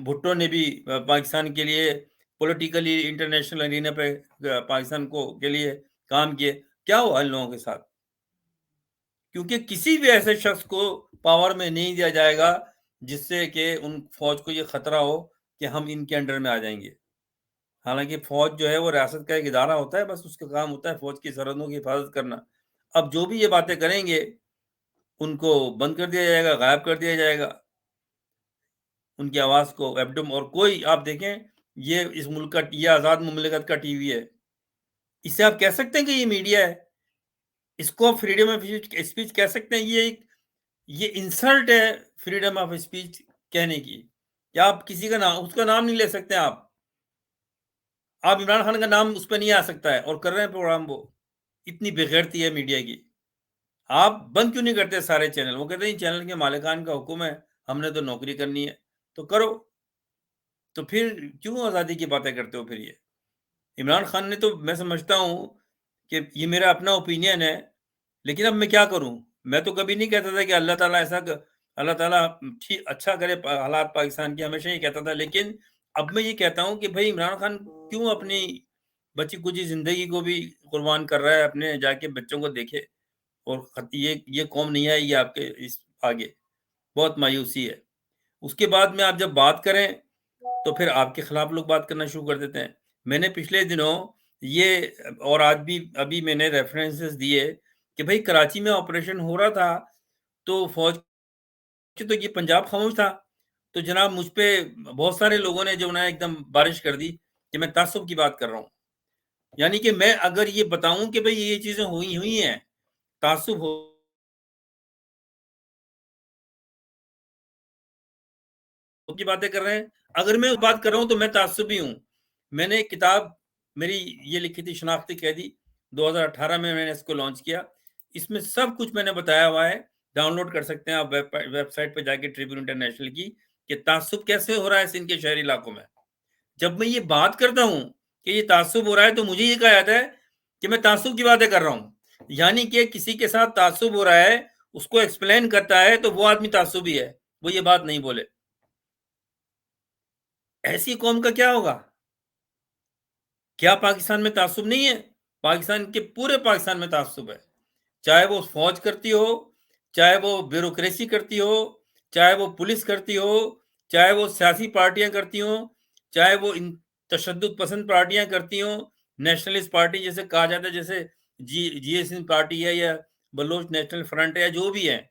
بھٹو نے بھی پاکستان کے لیے پولیٹیکلی انٹرنیشنل ارینا پہ پاکستان کو کے لیے کام کیے۔ کیا ہوا ان لوگوں کے ساتھ؟ کیونکہ کسی بھی ایسے شخص کو پاور میں نہیں دیا جائے گا جس سے کہ ان فوج کو یہ خطرہ ہو کہ ہم ان کے انڈر میں آ جائیں گے۔ حالانکہ فوج جو ہے وہ ریاست کا ایک ادارہ ہوتا ہے، بس اس کا کام ہوتا ہے فوج کی سرحدوں کی حفاظت کرنا۔ اب جو بھی یہ باتیں کریں گے ان کو بند کر دیا جائے گا، غائب کر دیا جائے گا، ان کی آواز کو ایبڈم۔ اور کوئی، آپ دیکھیں، یہ اس ملک کا، یہ آزاد مملکت کا ٹی وی ہے، اس سے آپ کہہ سکتے ہیں کہ یہ میڈیا ہے؟ اس کو فریڈم آف اسپیچ کہہ سکتے ہیں؟ یہ انسلٹ ہے فریڈم آف اسپیچ کہنے کی، کہ آپ کسی کا نام، اس کا نام نہیں لے سکتے۔ آپ عمران خان کا نام اس پہ نہیں آ سکتا ہے، اور کر رہے ہیں پروگرام وہ۔ اتنی بےغیرتی ہے میڈیا کی۔ آپ بند کیوں نہیں کرتے سارے چینل؟ وہ کہتے ہیں چینل کے مالکان کا حکم ہے، ہم نے تو نوکری کرنی ہے، تو کرو۔ تو پھر کیوں آزادی کی باتیں کرتے ہو؟ پھر یہ عمران خان نے تو، میں سمجھتا ہوں کہ یہ میرا اپنا اوپینین ہے، لیکن اب میں کیا کروں؟ میں تو کبھی نہیں کہتا تھا کہ اللہ تعالیٰ ایسا، اللہ تعالیٰ اچھا کرے حالات پاکستان کی، ہمیشہ یہ کہتا تھا، لیکن اب میں یہ کہتا ہوں کہ بھائی عمران خان کیوں اپنی بچی کچی زندگی کو بھی قربان کر رہا ہے، اپنے جا کے بچوں کو دیکھے، اور یہ قوم نہیں آئے گی آپ کے اس آگے۔ بہت مایوسی ہے۔ اس کے بعد میں آپ جب بات کریں تو پھر آپ کے خلاف لوگ بات کرنا شروع کر دیتے ہیں۔ میں نے پچھلے دنوں یہ، اور آج بھی، ابھی میں نے ریفرنسز دیے کہ بھائی کراچی میں آپریشن ہو رہا تھا تو فوج کی، تو یہ پنجاب خاموش تھا، تو جناب مجھ پہ بہت سارے لوگوں نے جو نا ایک دم بارش کر دی کہ میں تعصب کی بات کر رہا ہوں۔ یعنی کہ میں اگر یہ بتاؤں کہ بھئی یہ چیزیں ہوئی ہیں، تعصب ہو کی باتیں کر رہے ہیں، اگر میں بات کر رہا ہوں تو میں تعصبی ہوں۔ میں نے ایک کتاب میری یہ لکھی تھی، شناختی قیدی، 2018 میں نے اس کو لانچ کیا۔ اس میں سب کچھ میں نے بتایا ہوا ہے، ڈاؤن لوڈ کر سکتے ہیں آپ ویب سائٹ پہ جا کے، ٹریبیون انٹرنیشنل کی، کہ تعصب کیسے ہو رہا ہے سندھ کے شہری علاقوں میں۔ جب میں یہ بات کرتا ہوں کہ یہ تعصب ہو رہا ہے تو مجھے یہ کہا جاتا ہے کہ میں تعصب کی باتیں کر رہا ہوں، یعنی کہ کسی کے ساتھ تعصب ہو رہا ہے، اس کو ایکسپلین کرتا ہے تو وہ آدمی تعصبی ہے، وہ یہ بات نہیں بولے. ایسی قوم کا کیا ہوگا؟ کیا پاکستان میں تعصب نہیں ہے؟ پاکستان کے پورے پاکستان میں تعصب ہے، چاہے وہ فوج کرتی ہو، چاہے وہ بیوروکریسی کرتی ہو، چاہے وہ پولیس کرتی ہو، چاہے وہ سیاسی پارٹیاں کرتی ہوں، چاہے وہ تشدد پسند پارٹیاں کرتی ہوں، نیشنلسٹ پارٹی جیسے کہا جاتا ہے، جیسے جی ایس این پارٹی ہے یا بلوچ نیشنل فرنٹ ہے یا جو بھی ہے،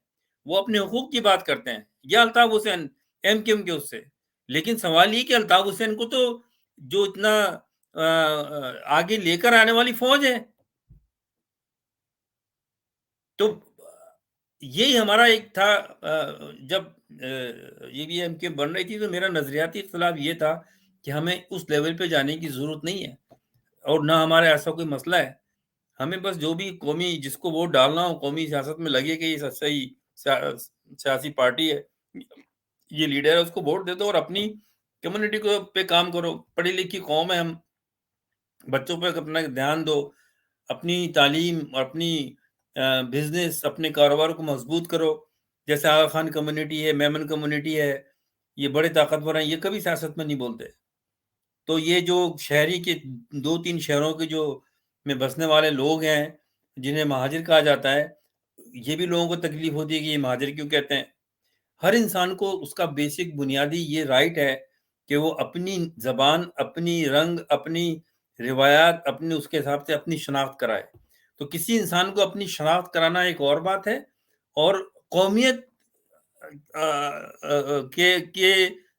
وہ اپنے حقوق کی بات کرتے ہیں، یا Altaf Hussain M Q M کے اس سے. لیکن سوال یہ کہ الطاف حسین کو تو جو اتنا آگے لے کر آنے والی فوج ہے. تو یہی ہمارا ایک تھا. جب یہ بھی ایم کے بن رہی تھی تو میرا نظریاتی اختلاف یہ تھا کہ ہمیں اس لیول پہ جانے کی ضرورت نہیں ہے، اور نہ ہمارا ایسا کوئی مسئلہ ہے. ہمیں بس جو بھی قومی جس کو ووٹ ڈالنا ہو قومی سیاست میں لگے کہ یہ صحیح سیاسی پارٹی ہے، یہ لیڈر ہے، اس کو ووٹ دے دو اور اپنی کمیونٹی کو پہ کام کرو. پڑھی لکھی قوم ہے ہم، بچوں پہ اپنا دھیان دو، اپنی تعلیم اور اپنی بزنس اپنے کاروبار کو مضبوط کرو. جیسے آغا خان کمیونٹی ہے، میمن کمیونٹی ہے، یہ بڑے طاقتور ہیں، یہ کبھی سیاست میں نہیں بولتے. تو یہ جو شہری کے 2-3 شہروں کے جو میں بسنے والے لوگ ہیں جنہیں مہاجر کہا جاتا ہے، یہ بھی لوگوں کو تکلیف ہوتی ہے کہ یہ مہاجر کیوں کہتے ہیں. ہر انسان کو اس کا بیسک بنیادی یہ رائٹ ہے کہ وہ اپنی زبان، اپنی رنگ، اپنی روایات، اپنی اس کے حساب سے اپنی شناخت کرائے. تو کسی انسان کو اپنی شناخت کرانا ایک اور بات ہے، اور قومیت کے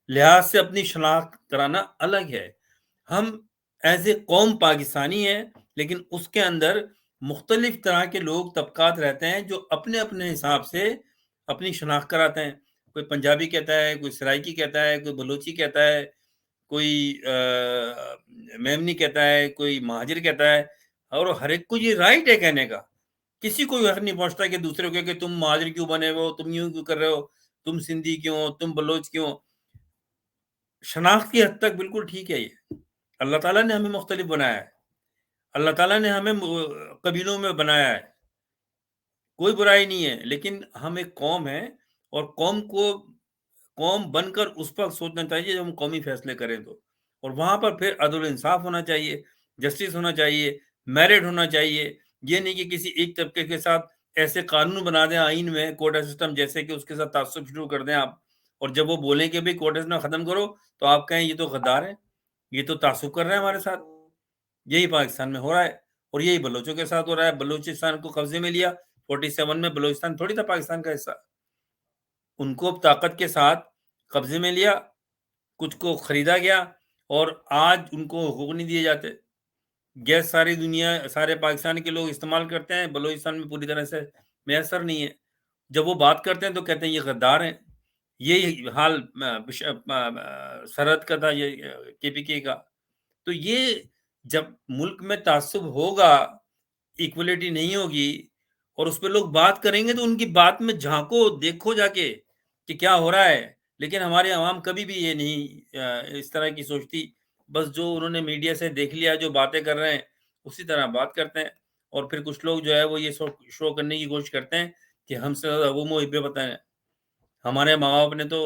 لحاظ سے اپنی شناخت کرانا الگ ہے. ہم ایز اے قوم پاکستانی ہیں، لیکن اس کے اندر مختلف طرح کے لوگ طبقات رہتے ہیں جو اپنے اپنے حساب سے اپنی شناخت کراتے ہیں. کوئی پنجابی کہتا ہے، کوئی سرائکی کہتا ہے، کوئی بلوچی کہتا ہے، کوئی میمنی کہتا ہے، کوئی مہاجر کہتا ہے، اور ہر ایک کو یہ رائٹ ہے کہنے کا. کسی کو حق نہیں پہنچتا کہ دوسرے کو کہ تم مہاجر کیوں بنے ہو، تم یوں کیوں کر رہے ہو، تم سندھی کیوں، تم بلوچ کیوں. شناخت کی حد تک بالکل ٹھیک ہے. یہ اللہ تعالیٰ نے ہمیں مختلف بنایا ہے، اللہ تعالیٰ نے ہمیں قبیلوں میں بنایا ہے، کوئی برائی نہیں ہے. لیکن ہم ایک قوم ہیں، اور قوم بن کر اس پر سوچنا چاہیے جب ہم قومی فیصلے کریں تو. اور وہاں پر پھر عدل و انصاف ہونا چاہیے، جسٹس ہونا چاہیے، میرٹ ہونا چاہیے. یہ نہیں کہ کسی ایک طبقے کے ساتھ ایسے قانون بنا دیں آئین میں، کوٹا سسٹم جیسے، کہ اس کے ساتھ تعصب شروع کر دیں آپ. اور جب وہ بولیں کہ بھئی کوٹا سسٹم ختم کرو تو آپ کہیں یہ تو غدار ہیں، یہ تو تعصب کر رہے ہیں ہمارے ساتھ. یہی پاکستان میں ہو رہا ہے، اور یہی بلوچوں کے ساتھ ہو رہا ہے. بلوچستان کو قبضے میں لیا 47 میں. بلوچستان تھوڑی تھا پاکستان کا حصہ. ان کو طاقت کے ساتھ قبضے میں لیا، کچھ کو خریدا گیا، اور آج ان کو حقوق نہیں دیے جاتے. گیس ساری دنیا، سارے پاکستان کے لوگ استعمال کرتے ہیں، بلوچستان میں پوری طرح سے میسر نہیں ہے. جب وہ بات کرتے ہیں تو کہتے ہیں یہ غدار ہیں. یہی حال سرحد کا تھا، یہ کے پی کے کا. تو یہ جب ملک میں تعصب ہوگا، ایکولیٹی نہیں ہوگی، اور اس پہ لوگ بات کریں گے تو ان کی بات میں جھانکو، دیکھو جا کے کہ کیا ہو رہا ہے. لیکن ہمارے عوام کبھی بھی یہ نہیں اس طرح کی سوچتی. بس جو انہوں نے میڈیا سے دیکھ لیا، جو باتیں کر رہے ہیں اسی طرح بات کرتے ہیں. اور پھر کچھ لوگ جو ہے وہ یہ شو کرنے کی کوشش کرتے ہیں کہ ہم سے زیادہ وہ محبت بتائیں. ہمارے ماں باپ نے تو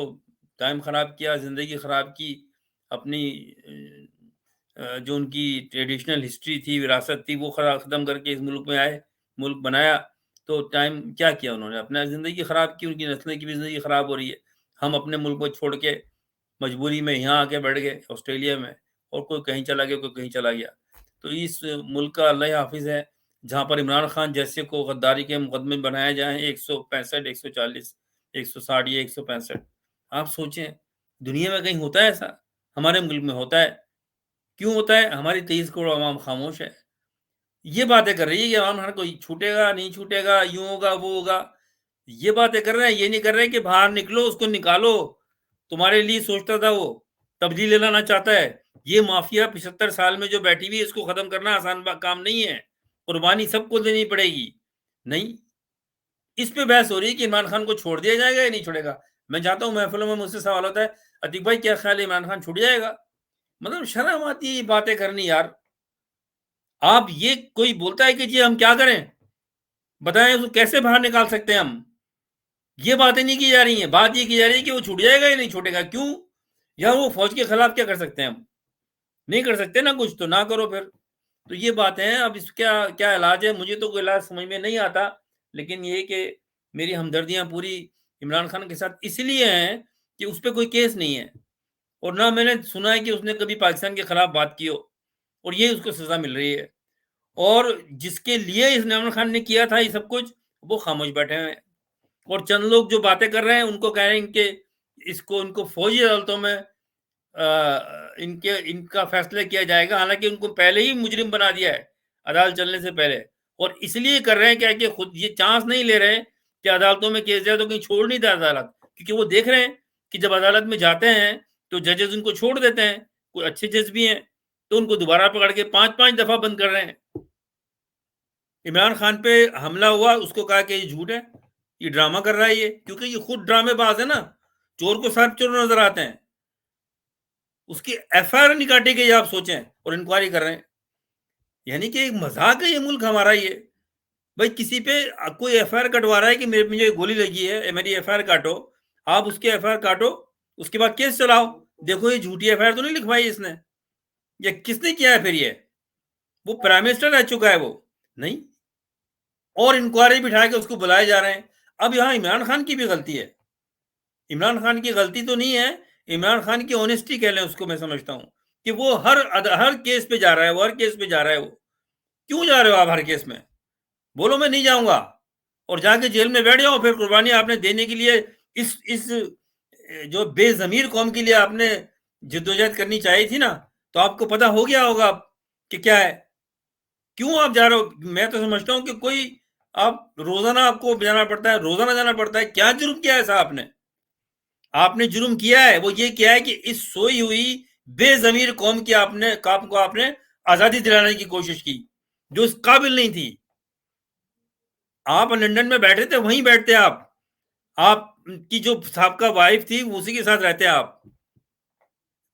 ٹائم خراب کیا، زندگی خراب کی، اپنی جو ان کی ٹریڈیشنل ہسٹری تھی، وراثت تھی، وہ ختم کر کے اس ملک میں آئے، ملک بنایا. تو ٹائم کیا کیا انہوں نے؟ اپنا زندگی خراب کی، ان کی نسلیں کی بھی زندگی خراب ہو رہی ہے. ہم اپنے ملک کو چھوڑ کے مجبوری میں یہاں آ کے بیٹھ گئے آسٹریلیا میں، اور کوئی کہیں چلا گیا، کوئی کہیں چلا گیا. تو اس ملک کا اللہ حافظ ہے جہاں پر عمران خان جیسے کو غداری کے مقدمے بنائے جائیں 165، 140، 160 یا 165. آپ سوچیں دنیا میں کہیں ہوتا ہے ایسا؟ ہمارے ملک میں ہوتا ہے. کیوں ہوتا ہے؟ ہماری 23 کروڑ عوام خاموش ہے. یہ باتیں کر رہی ہے کہ عوام ہر کوئی چھوٹے گا، نہیں چھوٹے گا، یوں ہوگا، وہ ہوگا. یہ باتیں کر رہے ہیں، یہ نہیں کر رہے کہ باہر نکلو، اس کو نکالو. تمہارے لیے سوچتا تھا، وہ تبدیلی لانا چاہتا ہے. یہ مافیا 75 سال میں جو بیٹھی ہوئی ہے، اس کو ختم کرنا آسان کام نہیں ہے. قربانی سب کو دینی پڑے گی. نہیں، اس پہ بحث ہو رہی ہے کہ عمران خان کو چھوڑ دیا جائے گا یا نہیں چھوڑے گا. میں جاتا ہوں محفلوں میں، مجھ سے سوال ہوتا ہے عتیق بھائی کیا خیال ہے عمران خان چھوٹ جائے گا؟ مطلب شرم آتی ہے یہ باتیں کرنی یار. آپ یہ کوئی بولتا ہے کہ جی ہم کیا کریں، بتائیں اس کو کیسے باہر نکال سکتے ہیں ہم؟ یہ باتیں نہیں کی جا رہی ہیں. بات یہ کی جا رہی ہے کہ وہ چھوٹ جائے گا یا نہیں چھوٹے گا. کیوں؟ یا وہ فوج کے خلاف کیا کر سکتے ہیں ہم؟ نہیں کر سکتے نا کچھ، تو نہ کرو پھر. تو یہ باتیں ہیں. اب اس کا کیا علاج ہے؟ مجھے تو کوئی علاج سمجھ میں نہیں آتا، لیکن یہ کہ میری ہمدردیاں پوری عمران خان کے ساتھ اس لیے ہیں کہ اس پہ کوئی کیس نہیں ہے، اور نہ میں نے سنا ہے کہ اس نے کبھی پاکستان کے خلاف بات کی ہو، اور یہ اس کو سزا مل رہی ہے. اور جس کے لیے اس نے عمران خان نے کیا تھا یہ سب کچھ، وہ خاموش بیٹھے ہیں. اور چند لوگ جو باتیں کر رہے ہیں ان کو کہہ رہے ہیں کہ ان کو فوجی عدالتوں میں ان کا فیصلہ کیا جائے گا، حالانکہ ان کو پہلے ہی مجرم بنا دیا ہے عدالت چلنے سے پہلے. اور اس لیے کر رہے ہیں کیا کہ خود یہ چانس نہیں لے رہے کہ عدالتوں میں کیس جائے تو کہیں چھوڑ نہیں دے عدالت، کیونکہ وہ دیکھ رہے ہیں کہ جب عدالت میں جاتے ہیں تو ججز ان کو چھوڑ دیتے ہیں. کوئی اچھے جج بھی ہیں تو ان کو دوبارہ پکڑ کے 5 دفعہ بند کر رہے ہیں. عمران خان پہ حملہ ہوا، اس کو کہا کہ یہ جھوٹ ہے، یہ ڈرامہ کر رہا ہے یہ، کیونکہ یہ خود ڈرامے باز ہے نا. چور کو صاحب چور نظر آتے ہیں. اس کی ایف آئی آر نہیں کاٹی گئی، آپ سوچیں، اور انکوائری کر رہے ہیں. یعنی کہ ایک مذاق ہے یہ ملک ہمارا. یہ بھائی کسی پہ کوئی ایف آئی آر کٹوا رہا ہے کہ مجھے گولی لگی ہے، میری ایف آئی آر کاٹو. آپ اس کے ایف آئی آر کاٹو، اس کے بعد کیس چلاؤ. دیکھو یہ جھوٹی ایف آئی آر تو نہیں لکھوائی اس نے، یا کس نے کیا ہے پھر؟ یہ وہ پرائم منسٹر رہ چکا ہے وہ نہیں، اور انکوائری بٹھا کے اس کو بلائے جا رہے ہیں. اب یہاں عمران خان کی بھی غلطی ہے. عمران خان کی غلطی تو نہیں ہے، عمران خان کی اونیسٹی کہہ لیں اس کو. میں سمجھتا ہوں کہ وہ ہر کیس پہ جا رہا ہے، وہ ہر کیس پہ جا رہا ہے. وہ کیوں جا رہے ہو آپ ہر کیس میں؟ بولو میں نہیں جاؤں گا، اور جا کے جیل میں بیٹھ جاؤ. پھر قربانی آپ نے دینے کے لیے اس جو بے ضمیر قوم کے لیے آپ نے جدوجہد کرنی چاہیے تھی نا، تو آپ کو پتا ہو گیا ہوگا کہ کیا ہے. کیوں آپ جا رہے ہو؟ میں تو سمجھتا ہوں کہ کوئی آپ روزانہ آپ کو جانا پڑتا ہے، روزانہ جانا پڑتا ہے. کیا جرم کیا ہے صاحب نے؟ آپ نے جرم کیا ہے وہ یہ کیا ہے کہ اس سوئی ہوئی بے ضمیر قوم کی آپ نے آزادی دلانے کی کوشش کی، جو اس قابل نہیں تھی. آپ لندن میں بیٹھے تھے، وہیں بیٹھتے آپ کی جو سابقہ وائف تھی اسی کے ساتھ رہتے آپ.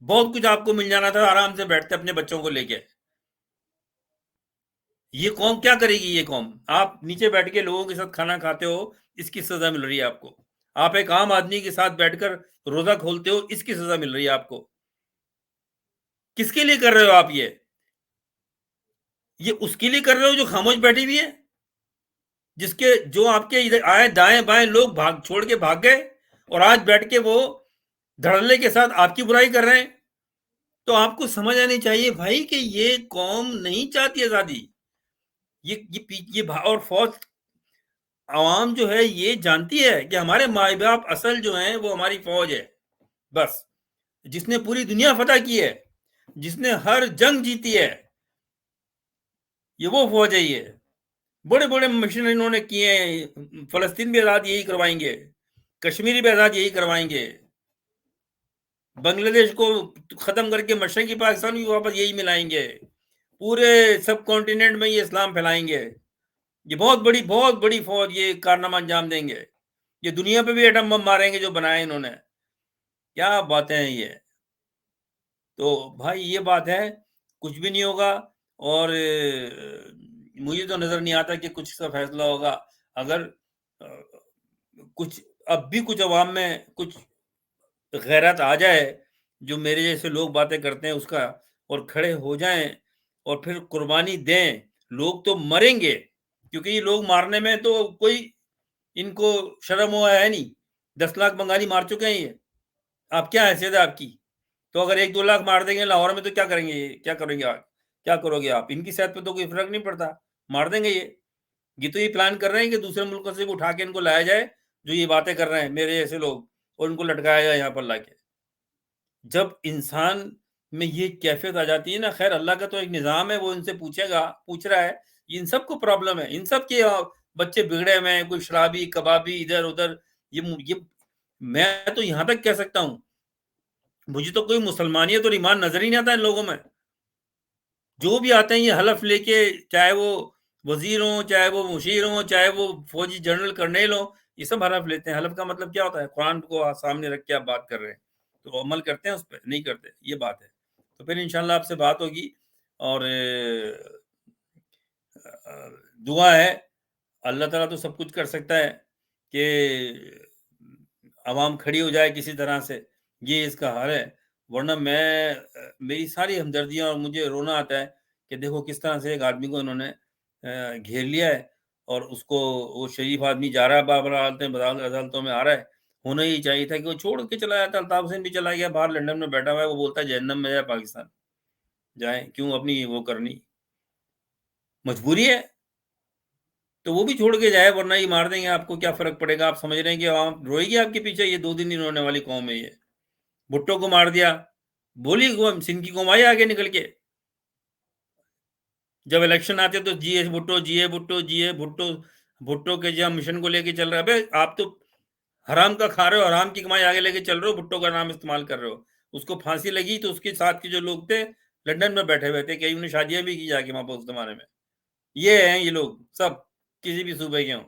بہت کچھ آپ کو مل جانا تھا، آرام سے بیٹھتے اپنے بچوں کو لے کے. یہ قوم کیا کرے گی؟ یہ قوم آپ نیچے بیٹھ کے لوگوں کے ساتھ کھانا کھاتے ہو، اس کی سزا مل رہی ہے آپ کو. آپ ایک عام آدمی کے ساتھ بیٹھ کر روزہ کھولتے ہو، اس کی سزا مل رہی ہے آپ کو. کس کے لیے کر رہے ہو آپ؟ یہ اس کے لیے کر رہے ہو جو خاموش بیٹھی ہوئی ہے، جو آپ کے ادھر آئے دائیں بائیں لوگ چھوڑ کے بھاگ گئے، اور آج بیٹھ کے وہ دھڑلے کے ساتھ آپ کی برائی کر رہے ہیں. تو آپ کو سمجھ آنی چاہیے بھائی کہ یہ قوم نہیں چاہتی آزادی. اور فوج عوام جو ہے یہ جانتی ہے کہ ہمارے ماں باپ اصل جو ہیں وہ ہماری فوج ہے. بس جس نے پوری دنیا فتح کی ہے، جس نے ہر جنگ جیتی ہے، یہ وہ فوج ہے. یہ بڑے بڑے مشن انہوں نے کیے ہیں. فلسطین بھی آزاد یہی کروائیں گے، کشمیری بھی آزاد یہی کروائیں گے، بنگلہ دیش کو ختم کر کے مشرقی پاکستان بھی واپس یہی ملائیں گے، پورے سب کانٹیننٹ میں یہ اسلام پھیلائیں گے. یہ بہت بڑی فوج یہ کارنامہ انجام دیں گے. یہ دنیا پہ بھی ایٹم بم ماریں گے جو بنائے انہوں نے. کیا باتیں ہیں یہ؟ تو بھائی یہ بات ہے، کچھ بھی نہیں ہوگا. اور مجھے تو نظر نہیں آتا کہ کچھ کا فیصلہ ہوگا. اگر کچھ اب بھی کچھ عوام میں کچھ غیرت آ جائے، جو میرے جیسے لوگ باتیں کرتے ہیں اس کا، اور کھڑے ہو جائیں اور پھر قربانی دیں. لوگ تو مریں گے، کیونکہ یہ لوگ مارنے میں تو کوئی ان کو شرم ہوا ہے نہیں. 10 لاکھ بنگالی مار چکے ہیں یہ. آپ کیا حیثیت ہے آپ کی؟ تو اگر 1-2 لاکھ مار دیں گے لاہور میں تو کیا کریں گے؟ کیا کریں گے آپ؟ کیا کرو گے آپ؟ ان کی صحت پہ تو کوئی فرق نہیں پڑتا، مار دیں گے یہ تو یہ پلان کر رہے ہیں کہ دوسرے ملکوں سے اٹھا کے ان کو لایا جائے جو یہ باتیں کر رہے ہیں میرے جیسے لوگ، اور ان کو لٹکایا جائے یہاں پر لا کے. جب انسان میں یہ کیفیت آ جاتی ہے نا، خیر اللہ کا تو ایک نظام ہے، وہ ان سے پوچھ رہا ہے. ان سب کو پرابلم ہے، ان سب کے بچے بگڑے ہوئے ہیں، کوئی شرابی کبابی ادھر ادھر. یہ میں تو یہاں تک کہہ سکتا ہوں، مجھے تو کوئی مسلمانیت اور ایمان نظر ہی نہیں آتا ان لوگوں میں. جو بھی آتے ہیں یہ حلف لے کے، چاہے وہ وزیر ہوں، چاہے وہ مشیر ہوں، چاہے وہ فوجی جنرل کرنیل ہوں، یہ سب حلف لیتے ہیں. حلف کا مطلب کیا ہوتا ہے؟ قرآن کو سامنے رکھ کے آپ بات کر رہے ہیں تو عمل کرتے ہیں اس پہ؟ نہیں کرتے. یہ بات ہے. تو پھر انشاءاللہ آپ سے بات ہوگی، اور دعا ہے. اللہ تعالیٰ تو سب کچھ کر سکتا ہے کہ عوام کھڑی ہو جائے کسی طرح سے، یہ اس کا حل ہے۔ ورنہ میری ساری ہمدردیاں، اور مجھے رونا آتا ہے کہ دیکھو کس طرح سے ایک آدمی کو انہوں نے گھیر لیا ہے، اور اس کو، وہ شریف آدمی جا رہا ہے بابر عدالتوں میں آ رہا ہے۔ ہونا ہی چاہیے تھا کہ وہ چھوڑ کے چلا جاتا۔ الطاف حسین بھی چلا گیا باہر لنڈن میں بیٹھا ہوا ہے، وہ بولتا ہے جہنم میں جائے پاکستان جائیں، کیوں اپنی وہ کرنی، مجبوری ہے تو وہ بھی چھوڑ کے جائے، ورنہ یہ مار دیں گے آپ کو، کیا فرق پڑے گا؟ آپ سمجھ رہے ہیں کہ عوام روئے گی آپ کے پیچھے؟ یہ 2 دن نہیں رونے والی قوم ہے یہ۔ بھٹو کو مار دیا، بولی سندھ کی قوم آئی آگے نکل کے، جب الیکشن آتے تو جی اے بھٹو، جی اے بھٹو، جی اے بھٹو، بھٹو کے جہاں مشن کو لے کے چل رہا ہے۔ بھائی آپ تو حرام کا کھا رہے ہو، حرام کی کمائی آگے لے کے چل رہے ہو، بھٹو کا نام استعمال کر رہے ہو۔ اس کو پھانسی لگی تو اس کے ساتھ کے جو لوگ تھے لندن میں بیٹھے ہوئے تھے، کئی انہیں شادیاں بھی کی جا کے وہاں پر اس زمانے میں۔ یہ ہیں یہ لوگ سب، کسی بھی صوبے کے ہوں۔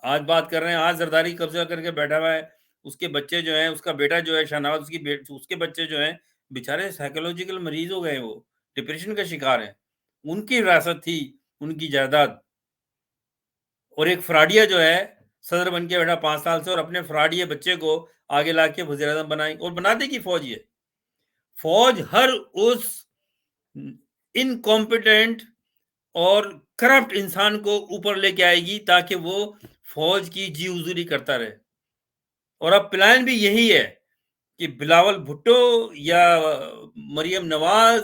آج بات کر رہے ہیں، آج زرداری قبضہ کر کے بیٹھا ہوا ہے، اس کے بچے جو ہیں، اس کا بیٹا جو ہے شاہنواز، اس کے بچے جو ہیں بیچارے سائیکولوجیکل مریض ہو گئے، وہ ڈپریشن کا شکار ہیں۔ ان کی وراثت تھی، ان کی جائیداد، اور ایک فراڈیا جو ہے صدر بن کے بیٹھا 5 سال سے، اور اپنے فراڈیے بچے کو آگے لا کے وزیر اعظم بنائیں، اور بنا دے گی فوج۔ یہ فوج ہر اس انکمپیٹنٹ اور کرپٹ انسان کو اوپر لے کے آئے گی تاکہ وہ فوج کی جی حضوری کرتا رہے۔ اور اب پلان بھی یہی ہے کہ بلاول بھٹو یا مریم نواز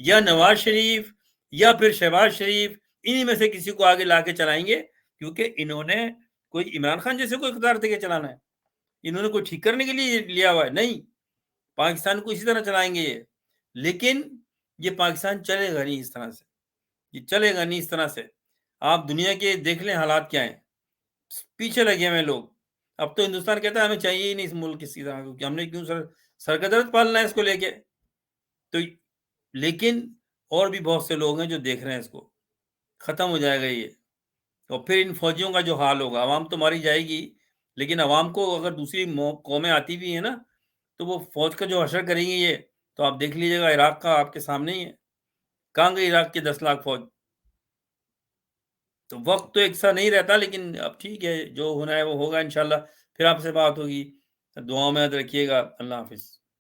یا نواز شریف یا پھر شہباز شریف، انہی میں سے کسی کو آگے لا کے چلائیں گے، کیونکہ انہوں نے کوئی عمران خان جیسے کوئی اقتدار دے کے چلانا ہے؟ انہوں نے کوئی ٹھیک کرنے کے لیے لیا ہوا ہے؟ نہیں، پاکستان کو اسی طرح چلائیں گے یہ۔ لیکن یہ پاکستان چلے گا نہیں اس طرح سے، یہ چلے گا نہیں اس طرح سے۔ آپ دنیا کے دیکھ لیں حالات کیا ہیں، پیچھے لگے ہوئے لوگ۔ اب تو ہندوستان کہتا ہے ہمیں چاہیے ہی نہیں اس ملک کسی طرح کو، کہ ہم نے کیوں سرقدرت پالنا ہے اس کو لے کے۔ تو لیکن اور بھی بہت سے لوگ ہیں جو دیکھ رہے ہیں اس کو، ختم ہو جائے گا یہ۔ اور پھر ان فوجیوں کا جو حال ہوگا، عوام تو ماری جائے گی، لیکن عوام کو اگر دوسری قومیں آتی بھی ہیں نا، تو وہ فوج کا جو حشر کریں گے یہ، تو آپ دیکھ لیجیے گا عراق کا آپ کے سامنے ہی ہے، کہاں گئی عراق کے 10 لاکھ فوج؟ تو وقت تو ایک سا نہیں رہتا، لیکن اب ٹھیک ہے، جو ہونا ہے وہ ہوگا انشاءاللہ۔ پھر آپ سے بات ہوگی، دعاؤں میں یاد رکھیے گا۔ اللہ حافظ۔